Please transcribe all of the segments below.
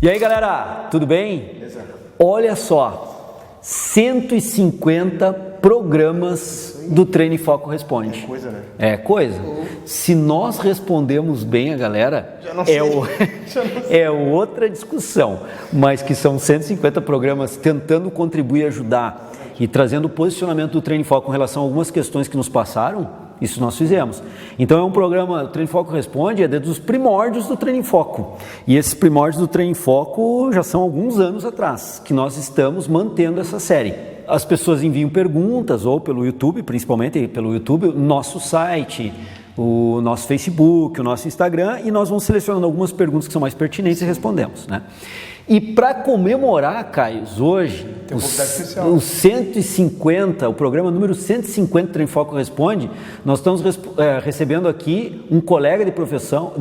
E aí, galera, tudo bem? Beleza. Olha só, 150 programas do Treine Foco Responde. É coisa, né? É coisa. Se nós respondemos bem a galera, Já não sei. é outra discussão. Mas que são 150 programas tentando contribuir, ajudar e trazendo o posicionamento do Treine Foco com relação a algumas questões que nos passaram, isso nós fizemos. Então é um programa, o Treine Foco Responde, é dos primórdios do Treine Foco. E esses primórdios do Treine Foco já são alguns anos atrás, que nós estamos mantendo essa série. As pessoas enviam perguntas, ou pelo YouTube, principalmente pelo YouTube, o nosso site, o nosso Facebook, o nosso Instagram, e nós vamos selecionando algumas perguntas que são mais pertinentes e respondemos, né? E para comemorar, Caio, hoje, os 150, o programa número 150 do Treine Foco Responde, nós estamos recebendo aqui um colega de profissão,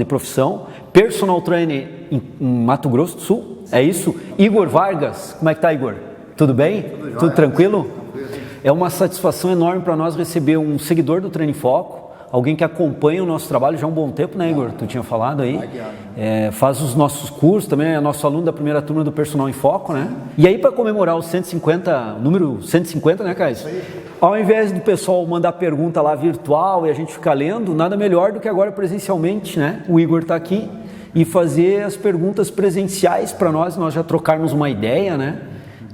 personal trainer em Mato Grosso do Sul, é isso? Igor Vargas. Como é que tá, Igor? Tudo bem? Tudo tranquilo? É uma satisfação enorme para nós receber um seguidor do Treine Foco, alguém que acompanha o nosso trabalho já há um bom tempo, né, Igor? Tu tinha falado aí. Faz os nossos cursos também, é nosso aluno da primeira turma do Personal em Foco, né? E aí, para comemorar os 150, número 150, né, Caio? Ao invés do pessoal mandar pergunta lá virtual e a gente ficar lendo, nada melhor do que agora presencialmente, né? O Igor está aqui e fazer as perguntas presenciais para nós já trocarmos uma ideia, né?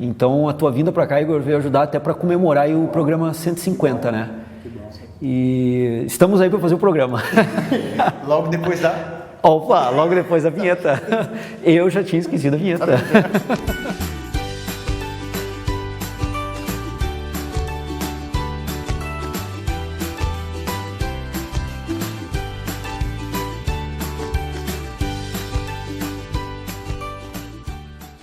Então, a tua vinda para cá, Igor, veio ajudar até para comemorar aí o programa 150, né? E estamos aí para fazer o programa. Logo depois da... Opa, logo depois da vinheta. Eu já tinha esquecido a vinheta.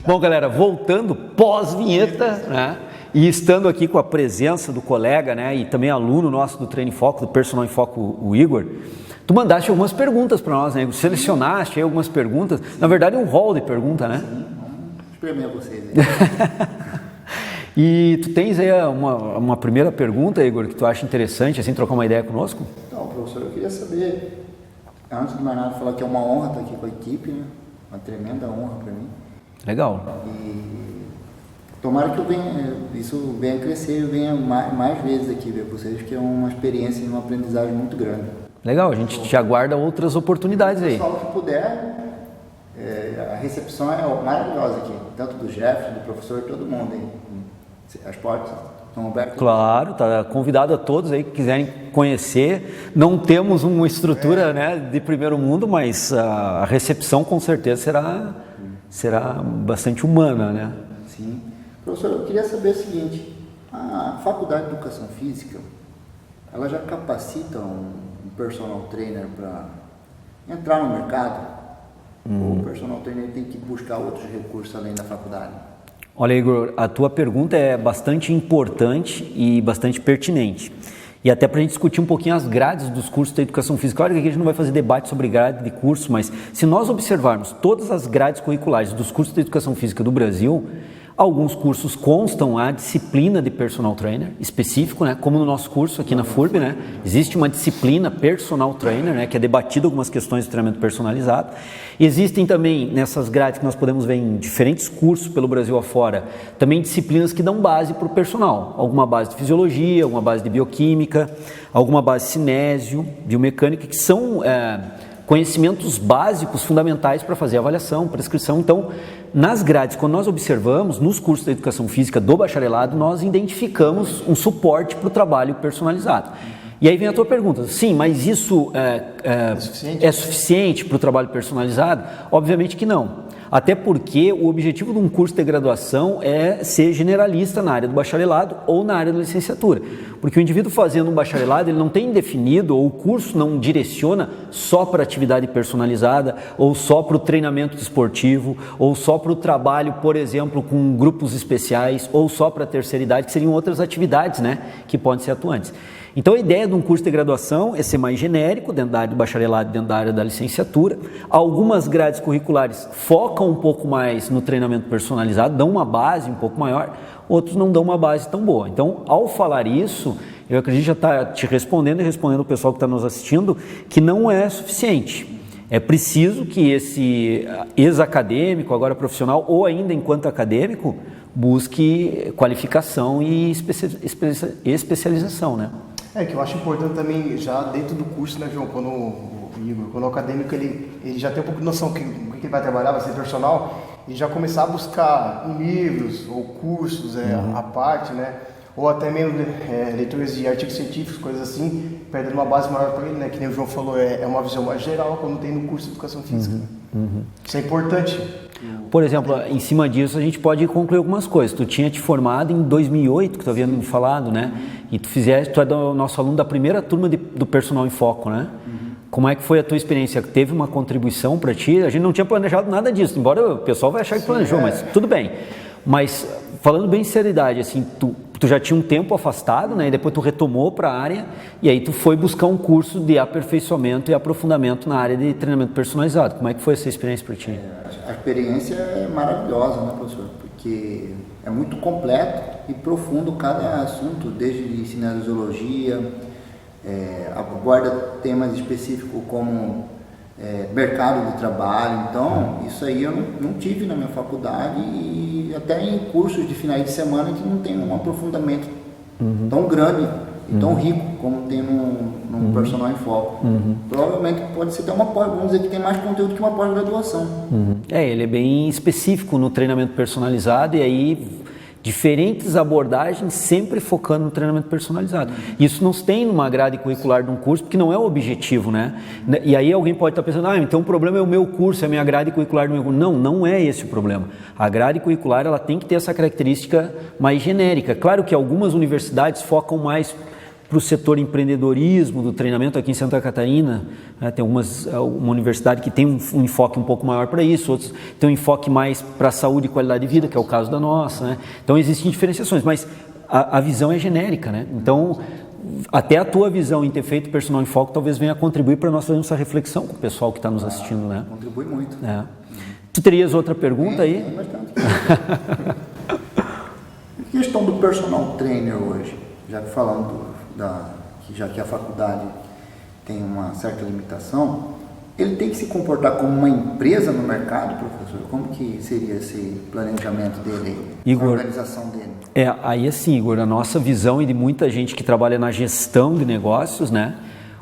Bom, galera, voltando pós-vinheta, né? E estando aqui com a presença do colega, né, e também aluno nosso do Treine Foco, do Personal em Foco, o Igor, tu mandaste algumas perguntas para nós, né? Selecionaste aí algumas perguntas, na verdade um rol de pergunta, né? Sim, espremei a vocês aí. E tu tens aí uma primeira pergunta, Igor, que tu acha interessante, assim, trocar uma ideia conosco? Então, professor, eu queria saber, antes de mais nada, falar que é uma honra estar aqui com a equipe, né? Uma tremenda honra para mim. Legal. E tomara que isso venha crescer e venha mais vezes aqui ver vocês, que é uma experiência e uma aprendizagem muito grande. Legal, a gente te aguarda outras oportunidades aí. Pessoal que puder, a recepção é maravilhosa aqui, tanto do Jeff, do professor, todo mundo aí. As portas estão abertas. Claro, tá convidado a todos aí que quiserem conhecer. Não temos uma estrutura, né, de primeiro mundo, mas a recepção com certeza será bastante humana, né? Sim. Professor, eu queria saber o seguinte, a Faculdade de Educação Física, ela já capacita um personal trainer para entrar no mercado? Ou o personal trainer tem que buscar outros recursos além da faculdade? Olha, Igor, a tua pergunta é bastante importante e bastante pertinente. E até para a gente discutir um pouquinho as grades dos cursos de Educação Física. Claro que aqui a gente não vai fazer debate sobre grade de curso, mas se nós observarmos todas as grades curriculares dos cursos de Educação Física do Brasil, alguns cursos constam a disciplina de personal trainer específico, né? Como no nosso curso aqui na FURB, né? Existe uma disciplina personal trainer, né? Que é debatida algumas questões de treinamento personalizado. Existem também nessas grades que nós podemos ver em diferentes cursos pelo Brasil afora, também disciplinas que dão base para o personal. Alguma base de fisiologia, alguma base de bioquímica, alguma base de cinésio, biomecânica, que são conhecimentos básicos, fundamentais para fazer avaliação, prescrição. Então, nas grades, quando nós observamos, nos cursos de Educação Física do bacharelado, nós identificamos um suporte para o trabalho personalizado. E aí vem a tua pergunta, sim, mas isso é suficiente para o trabalho personalizado? Obviamente que não. Até porque o objetivo de um curso de graduação é ser generalista na área do bacharelado ou na área da licenciatura. Porque o indivíduo fazendo um bacharelado, ele não tem definido, ou o curso não direciona só para atividade personalizada, ou só para o treinamento esportivo, ou só para o trabalho, por exemplo, com grupos especiais, ou só para a terceira idade, que seriam outras atividades, né, que podem ser atuantes. Então a ideia de um curso de graduação é ser mais genérico, dentro da área do bacharelado e dentro da área da licenciatura. Algumas grades curriculares focam um pouco mais no treinamento personalizado, dão uma base um pouco maior, outros não dão uma base tão boa. Então, ao falar isso, eu acredito já estar te respondendo e respondendo o pessoal que está nos assistindo, que não é suficiente. É preciso que esse ex-acadêmico, agora profissional, ou ainda enquanto acadêmico, busque qualificação e especialização, né? Que eu acho importante também, já dentro do curso, né, João, quando o acadêmico ele já tem um pouco de noção do que ele vai trabalhar, vai ser personal, e já começar a buscar em livros ou cursos à parte, né? Ou até mesmo leituras de artigos científicos, coisas assim, perdendo uma base maior para ele, né? Que nem o João falou, é uma visão mais geral quando tem no curso de Educação Física. Isso é importante. Por exemplo, em cima disso a gente pode concluir algumas coisas. Tu tinha te formado em 2008, que tu havia me falado, né? E tu é o nosso aluno da primeira turma do Personal em Foco, né? Como é que foi a tua experiência? Teve uma contribuição para ti? A gente não tinha planejado nada disso, embora o pessoal vai achar que planejou, mas tudo bem. Mas, falando bem em seriedade, assim, tu já tinha um tempo afastado, né? E depois tu retomou para a área e aí tu foi buscar um curso de aperfeiçoamento e aprofundamento na área de treinamento personalizado. Como é que foi essa experiência para ti? A experiência é maravilhosa, né, professor? Porque é muito completo e profundo cada assunto, desde cinesiologia, aborda temas específicos como mercado de trabalho. Então, isso aí eu não tive na minha faculdade e até em cursos de finais de semana a gente não tem um aprofundamento tão grande e tão rico como tem no Personal em Foco. Provavelmente pode ser até vamos dizer que tem mais conteúdo que uma pós-graduação. Ele é bem específico no treinamento personalizado e aí diferentes abordagens sempre focando no treinamento personalizado. Isso não se tem numa grade curricular de um curso, porque não é o objetivo, né? E aí alguém pode estar pensando, então o problema é o meu curso, é a minha grade curricular do meu curso. Não é esse o problema. A grade curricular ela tem que ter essa característica mais genérica. Claro que algumas universidades focam mais para o setor empreendedorismo do treinamento. Aqui em Santa Catarina, né, tem uma universidade que tem um enfoque um pouco maior para isso, outros tem um enfoque mais para a saúde e qualidade de vida, que é o caso da nossa, né? Então existem diferenciações, mas a visão é genérica, né? Então até a tua visão em ter feito Personal em Foco talvez venha a contribuir para nós fazermos essa reflexão com o pessoal que está nos assistindo, né? Contribui muito. Tu terias outra pergunta aí? Tem bastante. A questão do personal trainer hoje, já que falando já que a faculdade tem uma certa limitação, ele tem que se comportar como uma empresa no mercado, professor? Como que seria esse planejamento dele, Igor, a organização dele? Aí assim, Igor, a nossa visão e de muita gente que trabalha na gestão de negócios, né?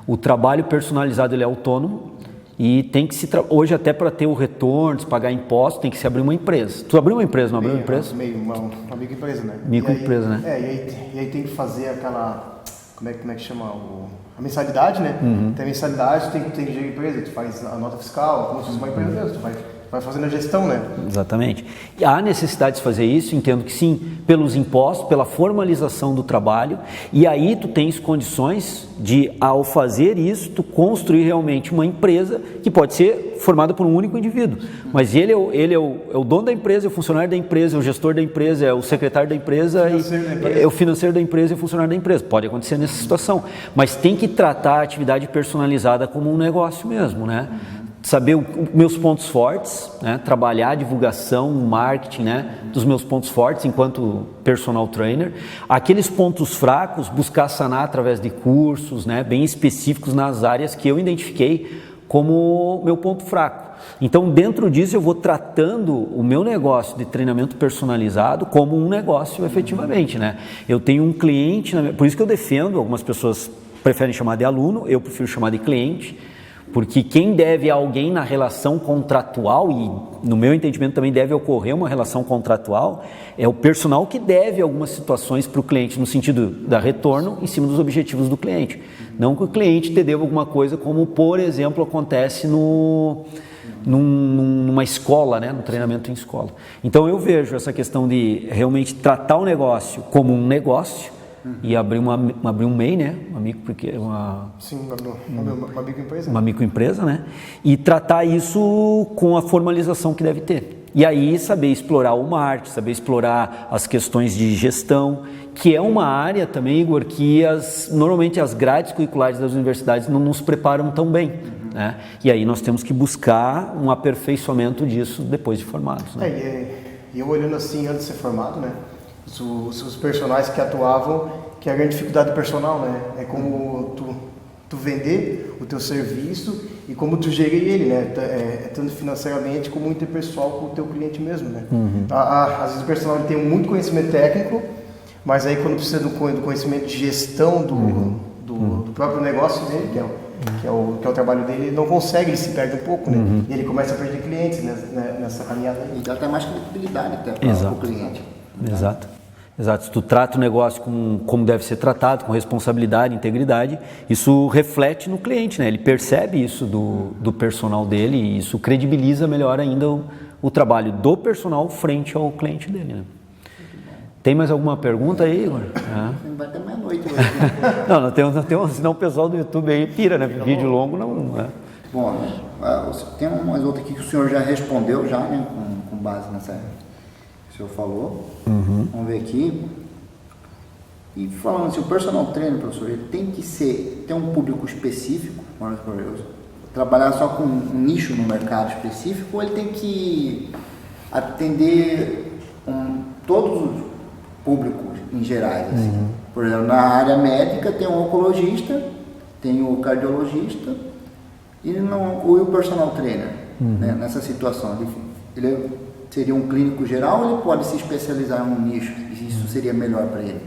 O trabalho personalizado ele é autônomo e tem que hoje até para ter o retorno, pagar impostos, tem que se abrir uma empresa. Tu abriu uma empresa, não abriu uma empresa? Uma microempresa, né? Microempresa, né? E aí tem que fazer aquela... Como é que chama? A mensalidade, né? Tem a mensalidade, tem que gerir a empresa, tu faz a nota fiscal, como se fosse uma empresa mesmo, tu vai fazendo a gestão, né? Exatamente. E há necessidade de fazer isso, entendo que sim, pelos impostos, pela formalização do trabalho, e aí tu tens condições de, ao fazer isso, tu construir realmente uma empresa que pode ser formada por um único indivíduo, mas ele é o dono da empresa, é o funcionário da empresa, é o gestor da empresa, é o secretário da empresa, é o financeiro da empresa e o funcionário da empresa. Pode acontecer nessa situação, mas tem que tratar a atividade personalizada como um negócio mesmo, né? Saber meus pontos fortes, né? Trabalhar a divulgação, marketing, né? Dos meus pontos fortes enquanto personal trainer. Aqueles pontos fracos, buscar sanar através de cursos, né? Bem específicos nas áreas que eu identifiquei como meu ponto fraco. Então, dentro disso, eu vou tratando o meu negócio de treinamento personalizado como um negócio efetivamente, né? Eu tenho um cliente, por isso que eu defendo, algumas pessoas preferem chamar de aluno, eu prefiro chamar de cliente, porque quem deve a alguém na relação contratual, e no meu entendimento também deve ocorrer uma relação contratual, é o personal que deve algumas situações para o cliente, no sentido da retorno em cima dos objetivos do cliente. Não que o cliente te deva alguma coisa, como por exemplo acontece numa escola, né? No treinamento em escola. Então eu vejo essa questão de realmente tratar o negócio como um negócio, e abrir um MEI, né? Uma microempresa. Uma microempresa, né? E tratar isso com a formalização que deve ter. E aí saber explorar o marketing, saber explorar as questões de gestão, que é uma área também, Igor, que normalmente as grades curriculares das universidades não nos preparam tão bem, né? E aí nós temos que buscar um aperfeiçoamento disso depois de formados, né? E eu olhando assim, antes de ser formado, né? Os personagens que atuavam, que a grande dificuldade do personal, né? É como tu vender o teu serviço e como tu gerir ele, né? Tanto financeiramente como interpessoal com o teu cliente mesmo, né? Às vezes o personal ele tem muito conhecimento técnico, mas aí quando precisa do conhecimento de gestão do próprio negócio dele, que é o trabalho dele, ele não consegue, ele se perde um pouco, né? E ele começa a perder clientes nessa caminhada aí. E dá até mais credibilidade até para o cliente. Exato. Se tu trata o negócio como deve ser tratado, com responsabilidade, integridade, isso reflete no cliente, né? Ele percebe isso do personal dele e isso credibiliza melhor ainda o trabalho do personal frente ao cliente dele, né? Tem mais alguma pergunta aí, Igor? Vai até meia-noite hoje. Não temos, senão o pessoal do YouTube aí pira, né? Vídeo longo não. Bom, tem umas outras aqui que o senhor já respondeu, né? Com base nessa que o senhor falou. Vamos ver aqui. E falando assim, o personal trainer, professor, ele tem que ter um público específico, trabalhar só com um nicho no mercado específico, ou ele tem que atender todos os públicos em gerais, assim. Por exemplo, na área médica tem um oncologista, tem o cardiologista e o personal trainer, né? Nessa situação. Ele seria um clínico geral ou ele pode se especializar em um nicho? Isso seria melhor para ele?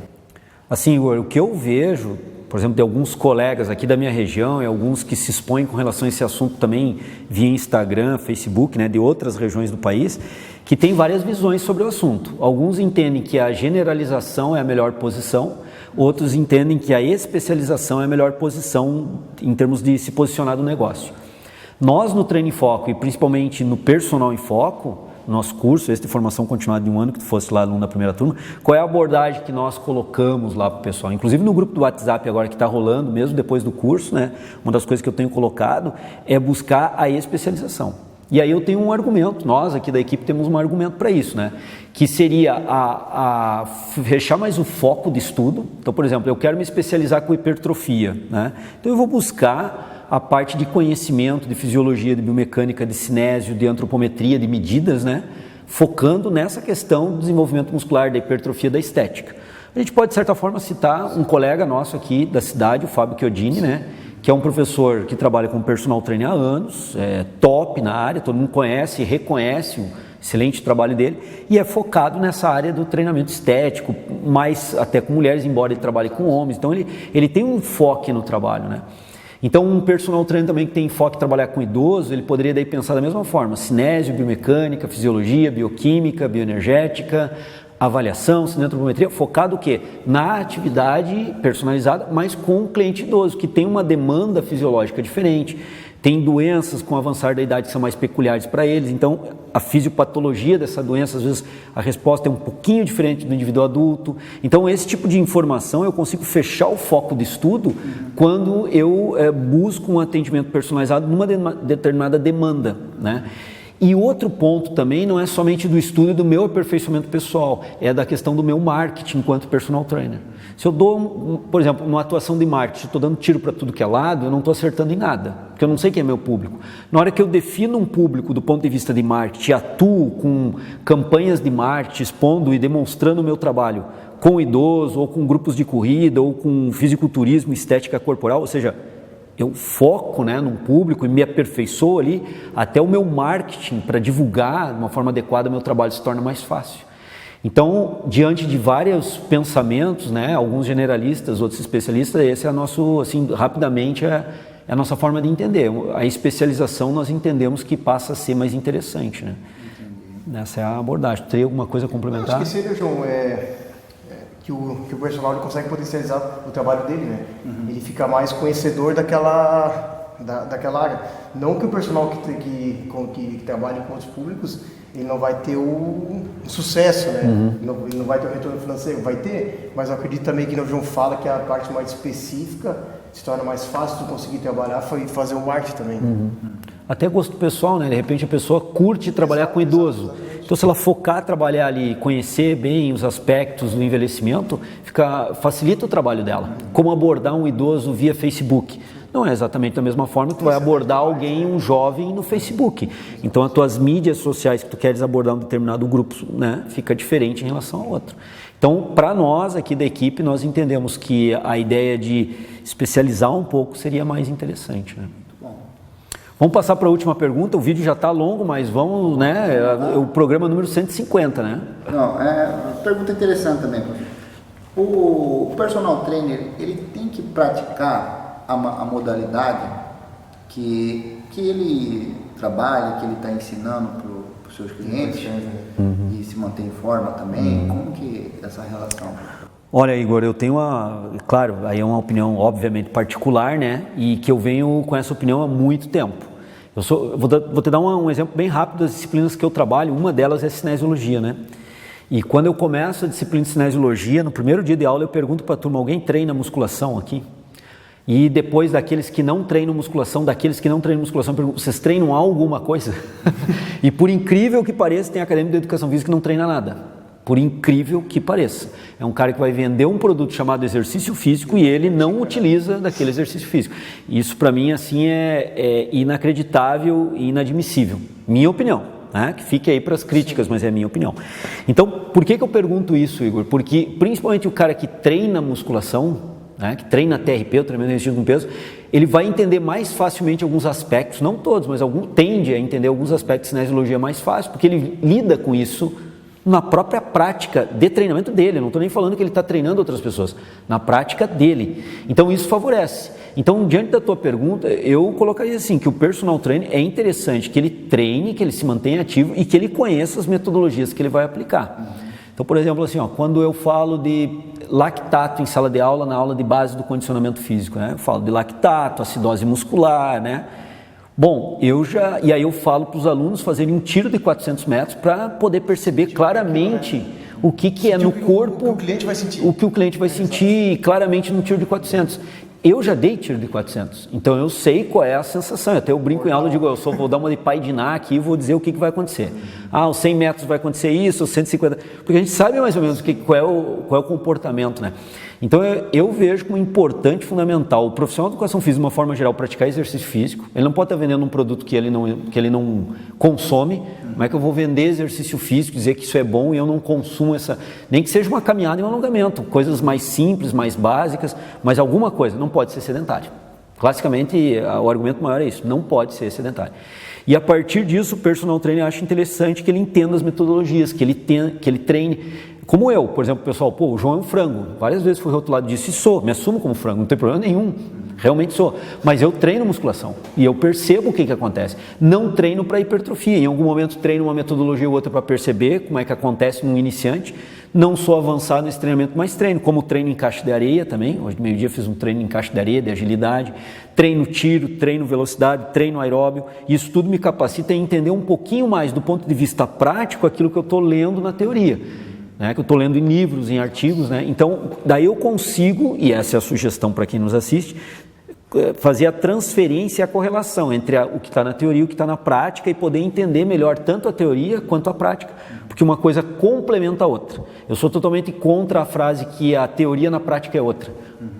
Assim, Igor, o que eu vejo, por exemplo, de alguns colegas aqui da minha região e alguns que se expõem com relação a esse assunto também via Instagram, Facebook, né, de outras regiões do país, que tem várias visões sobre o assunto. Alguns entendem que a generalização é a melhor posição, outros entendem que a especialização é a melhor posição em termos de se posicionar do negócio. Nós no Treino em Foco e principalmente no Personal em Foco, nosso curso, esse de formação continuada de 1 ano, que tu fosse lá aluno da primeira turma, qual é a abordagem que nós colocamos lá para o pessoal? Inclusive no grupo do WhatsApp agora que está rolando, mesmo depois do curso, né? Uma das coisas que eu tenho colocado é buscar a especialização. E aí eu tenho um argumento, nós aqui da equipe temos um argumento para isso, né? Que seria a fechar mais o foco de estudo. Então, por exemplo, eu quero me especializar com hipertrofia, né? Então eu vou buscar a parte de conhecimento, de fisiologia, de biomecânica, de cinésio, de antropometria, de medidas, né? Focando nessa questão do desenvolvimento muscular, da hipertrofia, da estética. A gente pode, de certa forma, citar um colega nosso aqui da cidade, o Fábio Chiodini, né? Que é um professor que trabalha como personal trainer há anos, top na área, todo mundo conhece e reconhece o excelente trabalho dele, e é focado nessa área do treinamento estético, mais até com mulheres, embora ele trabalhe com homens, então ele tem um foco no trabalho, né? Então um personal trainer também que tem foco em trabalhar com idoso, ele poderia daí pensar da mesma forma, cinésio, biomecânica, fisiologia, bioquímica, bioenergética, avaliação, antropometria, focado o quê? Na atividade personalizada, mas com o cliente idoso, que tem uma demanda fisiológica diferente, tem doenças com o avançar da idade que são mais peculiares para eles, então a fisiopatologia dessa doença, às vezes a resposta é um pouquinho diferente do indivíduo adulto, então esse tipo de informação eu consigo fechar o foco de estudo quando eu busco um atendimento personalizado numa determinada demanda, né? E outro ponto também não é somente do estudo do meu aperfeiçoamento pessoal, é da questão do meu marketing enquanto personal trainer. Se eu dou, por exemplo, uma atuação de marketing, estou dando tiro para tudo que é lado, eu não estou acertando em nada, porque eu não sei quem é meu público. Na hora que eu defino um público do ponto de vista de marketing, atuo com campanhas de marketing, expondo e demonstrando o meu trabalho com idoso, ou com grupos de corrida, ou com fisiculturismo, estética corporal, ou seja, eu foco, né, num público e me aperfeiçoo ali, até o meu marketing para divulgar de uma forma adequada o meu trabalho se torna mais fácil. Então, diante de vários pensamentos, né, alguns generalistas, outros especialistas, esse é a nosso, assim, rapidamente é a nossa forma de entender. A especialização nós entendemos que passa a ser mais interessante, né? Essa é a abordagem. Tem alguma coisa a complementar? Acho que seria, João, que o personal ele consegue potencializar o trabalho dele, né? Ele fica mais conhecedor daquela área. Não que o personal que trabalha com outros públicos, ele não vai ter o sucesso, né? Ele não vai ter o retorno financeiro, vai ter, mas eu acredito também que o João fala que a parte mais específica se torna mais fácil de conseguir trabalhar e fazer o marketing também. Até gosto pessoal, né? De repente a pessoa curte trabalhar com idoso. Então, se ela focar trabalhar ali, conhecer bem os aspectos do envelhecimento, facilita o trabalho dela. Como abordar um idoso via Facebook. não é exatamente da mesma forma que tu vai abordar alguém, um jovem, no Facebook. Então, as tuas mídias sociais que tu queres abordar um determinado grupo, né, fica diferente em relação ao outro. Então, para nós aqui da equipe, nós entendemos que a ideia de especializar um pouco seria mais interessante, né? Vamos passar para a última pergunta. O vídeo já está longo, mas vamos, né? É o programa número 150, né? Não, uma pergunta interessante também, professor. O personal trainer, ele tem que praticar a modalidade que ele trabalha, que ele está ensinando para os seus clientes, e se manter em forma também? Como que é essa relação? Olha, Igor, eu tenho claro, aí é uma opinião obviamente particular, né? E que eu venho com essa opinião há muito tempo. Vou te dar um exemplo bem rápido das disciplinas que eu trabalho. Uma delas é cinesiologia, né? E quando eu começo a disciplina de cinesiologia, no primeiro dia de aula eu pergunto para a turma: alguém treina musculação aqui? E depois daqueles que não treinam musculação, eu pergunto: vocês treinam alguma coisa? E por incrível que pareça, tem acadêmico de educação física que não treina nada. Por incrível que pareça. É um cara que vai vender um produto chamado exercício físico e ele não utiliza daquele exercício físico. Isso para mim assim é inacreditável e inadmissível. Minha opinião, né? Que fique aí para as críticas, mas é minha opinião. Então, por que eu pergunto isso, Igor? Porque principalmente o cara que treina musculação, né, que treina TRP, o treinamento resistido com peso, ele vai entender mais facilmente alguns aspectos, não todos, mas tende a entender alguns aspectos de cinesiologia mais fácil, porque ele lida com isso na própria prática de treinamento dele. Eu não estou nem falando que ele está treinando outras pessoas, na prática dele. Então isso favorece. Então, diante da tua pergunta, eu colocaria assim, que o personal trainer é interessante que ele treine, que ele se mantenha ativo e que ele conheça as metodologias que ele vai aplicar. Então, por exemplo, assim, quando eu falo de lactato em sala de aula, na aula de base do condicionamento físico, né? Eu falo de lactato, acidose muscular, né? Bom, e aí eu falo para os alunos fazerem um tiro de 400 metros para poder perceber claramente o que é no corpo, o que o cliente vai sentir claramente no tiro de 400. Eu já dei tiro de 400, então eu sei qual é a sensação. Até eu brinco em aula, eu digo, vou dar uma de pai de Ná aqui e vou dizer o que vai acontecer. Os 100 metros vai acontecer isso, os 150, porque a gente sabe mais ou menos qual é o comportamento, né? Então eu vejo como importante, fundamental, o profissional de educação física, de uma forma geral, praticar exercício físico. Ele não pode estar vendendo um produto que ele não consome. Como é que eu vou vender exercício físico, dizer que isso é bom e eu não consumo nem que seja uma caminhada e um alongamento, coisas mais simples, mais básicas, mas alguma coisa, não pode ser sedentário. Classicamente, o argumento maior é isso, não pode ser sedentário. E a partir disso, o personal trainer acha interessante que ele entenda as metodologias, que ele treine. Como eu, por exemplo, pessoal, o João é um frango. Várias vezes fui rotulado disso e sou, me assumo como frango, não tem problema nenhum, realmente sou. Mas eu treino musculação e eu percebo o que acontece. Não treino para hipertrofia, em algum momento treino uma metodologia ou outra para perceber como é que acontece num iniciante. Não sou avançado nesse treinamento, mas treino, como treino em caixa de areia também. Hoje de meio-dia fiz um treino em caixa de areia, de agilidade. Treino tiro, treino velocidade, treino aeróbio. Isso tudo me capacita a entender um pouquinho mais do ponto de vista prático aquilo que eu estou lendo na teoria. Que eu estou lendo em livros, em artigos, né? Então, daí eu consigo, e essa é a sugestão para quem nos assiste, fazer a transferência e a correlação entre o que está na teoria e o que está na prática e poder entender melhor tanto a teoria quanto a prática, porque uma coisa complementa a outra. Eu sou totalmente contra a frase que a teoria na prática é outra.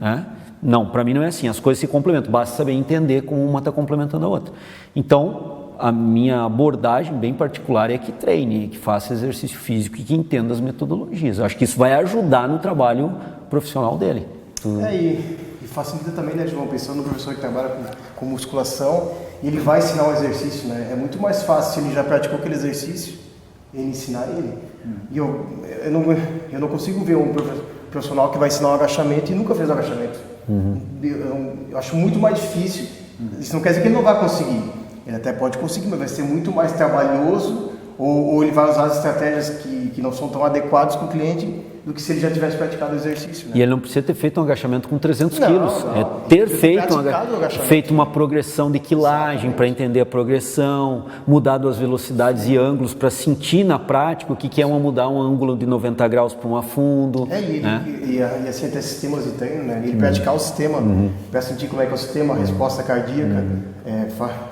Né? Não, para mim não é assim, as coisas se complementam, basta saber entender como uma está complementando a outra. Então, a minha abordagem bem particular é que treine, que faça exercício físico e que entenda as metodologias. Eu acho que isso vai ajudar no trabalho profissional dele. E facilita também, né, João, pensando no professor que trabalha com musculação, e ele vai ensinar um exercício, né? É muito mais fácil se ele já praticou aquele exercício, ele ensinar ele. E eu não consigo ver um profissional que vai ensinar um agachamento e nunca fez um agachamento. Eu acho muito mais difícil. Isso não quer dizer que ele não vai conseguir. Ele até pode conseguir, mas vai ser muito mais trabalhoso, ou ele vai usar as estratégias que não são tão adequadas com o cliente do que se ele já tivesse praticado o exercício. Né? E ele não precisa ter feito um agachamento com 300 quilos. É ter feito uma progressão de quilagem para entender a progressão, mudado as velocidades e ângulos para sentir na prática o que é mudar um ângulo de 90 graus para um afundo. E assim até sistemas de treino, né? Ele praticar o sistema para sentir como é que é o sistema, a resposta cardíaca,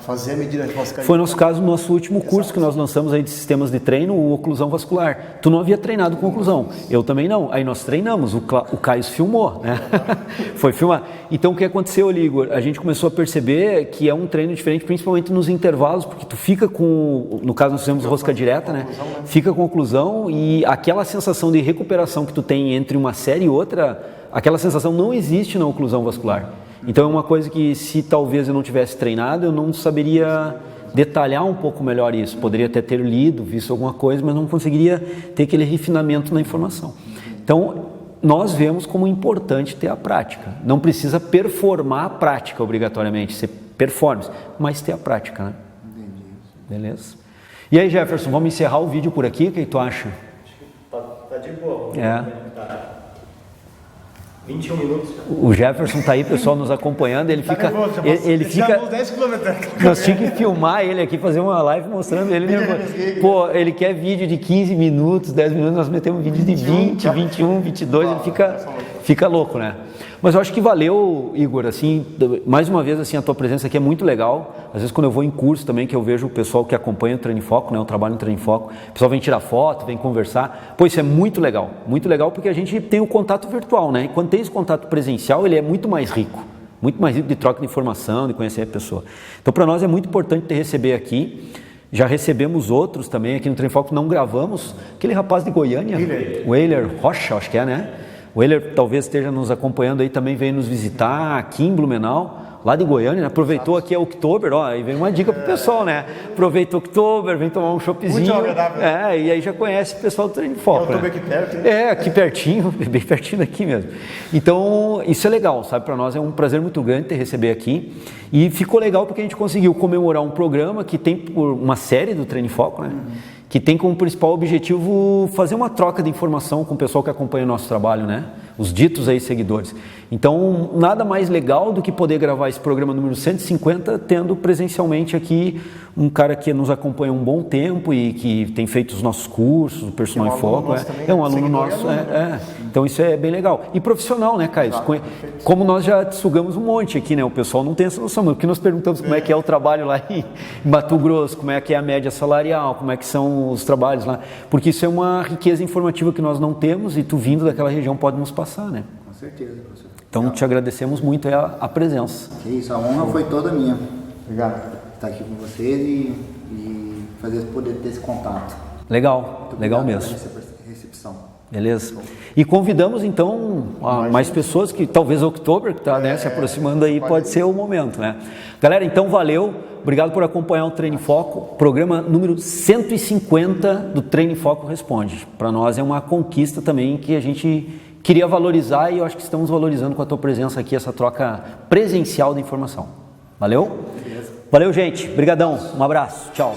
fazer a medida da resposta cardíaca. Foi nosso caso no nosso último curso que nós lançamos aí de sistemas de treino, o oclusão vascular. Tu não havia treinado com oclusão. Eu também também não. Aí nós treinamos, o Caio filmou, né? Foi filmar. Então o que aconteceu, Igor? A gente começou a perceber que é um treino diferente, principalmente nos intervalos, porque tu fica com, no caso nós fizemos rosca direta, né? Fica com oclusão e aquela sensação de recuperação que tu tem entre uma série e outra, aquela sensação não existe na oclusão vascular. Então é uma coisa que se talvez eu não tivesse treinado, eu não saberia detalhar um pouco melhor isso. Poderia até ter lido, visto alguma coisa, mas não conseguiria ter aquele refinamento na informação. Então, nós vemos como importante ter a prática. Não precisa performar a prática obrigatoriamente, ser performance, mas ter a prática, né? Entendi. Beleza? E aí, Jefferson, vamos encerrar o vídeo por aqui, o que tu acha? Tá de boa. É. 21 minutos. O Jefferson tá aí, pessoal, nos acompanhando, ele fica... ele fica... Já 10 km. Nós tínhamos que filmar ele aqui, fazer uma live mostrando ele. Pô, ele quer vídeo de 15 minutos, 10 minutos, nós metemos vídeo de 20, 21, 22, ele fica louco, né? Mas eu acho que valeu, Igor, assim, mais uma vez, assim, a tua presença aqui é muito legal. Às vezes quando eu vou em curso também, que eu vejo o pessoal que acompanha o Treino em Foco, né, o trabalho no Treino em Foco, o pessoal vem tirar foto, vem conversar. Pô, isso é muito legal porque a gente tem o contato virtual, né? E quando tem esse contato presencial, ele é muito mais rico de troca de informação, de conhecer a pessoa. Então, para nós é muito importante te receber aqui. Já recebemos outros também aqui no Treino em Foco, não gravamos. Aquele rapaz de Goiânia, o Eiler Rocha, acho que é, né? O Euler talvez esteja nos acompanhando aí, também veio nos visitar aqui em Blumenau, lá de Goiânia, né? Aproveitou aqui a Oktober, ó, aí vem uma dica pro pessoal, né? Aproveita Oktober, vem tomar um choppzinho. Muito agradável. E aí já conhece o pessoal do Treino em Foco, Eu tô né? aqui perto, né? Aqui pertinho, bem pertinho daqui mesmo. Então, isso é legal, sabe? Para nós é um prazer muito grande te receber aqui. E ficou legal porque a gente conseguiu comemorar um programa que tem uma série do Treino em Foco, né? Que tem como principal objetivo fazer uma troca de informação com o pessoal que acompanha o nosso trabalho, né? Os ditos aí seguidores. Então, nada mais legal do que poder gravar esse programa número 150, tendo presencialmente aqui um cara que nos acompanha um bom tempo e que tem feito os nossos cursos, o Personal em Foco. É um aluno nosso. Então, isso é bem legal. E profissional, né, Caio? Como nós já sugamos um monte aqui, né? O pessoal não tem essa noção, porque nós perguntamos como é que é o trabalho lá em Mato Grosso, como é que é a média salarial, como é que são os trabalhos lá. Porque isso é uma riqueza informativa que nós não temos e tu vindo daquela região pode nos passar, né? Com certeza, professor. Então, te agradecemos muito a presença. Que isso, a honra foi toda minha. Obrigado. Estar aqui com vocês e poder ter esse contato. Legal, Muito legal obrigado mesmo. pela recepção. Beleza? E convidamos então mais pessoas que talvez Oktober, que está se aproximando aí, pode ser o momento, né? Galera, então valeu, obrigado por acompanhar o Treino em Foco, programa número 150 do Treino em Foco Responde. Para nós é uma conquista também que a gente queria valorizar e eu acho que estamos valorizando com a tua presença aqui, essa troca presencial de informação. Valeu? Valeu, gente. Obrigadão. Um abraço. Tchau.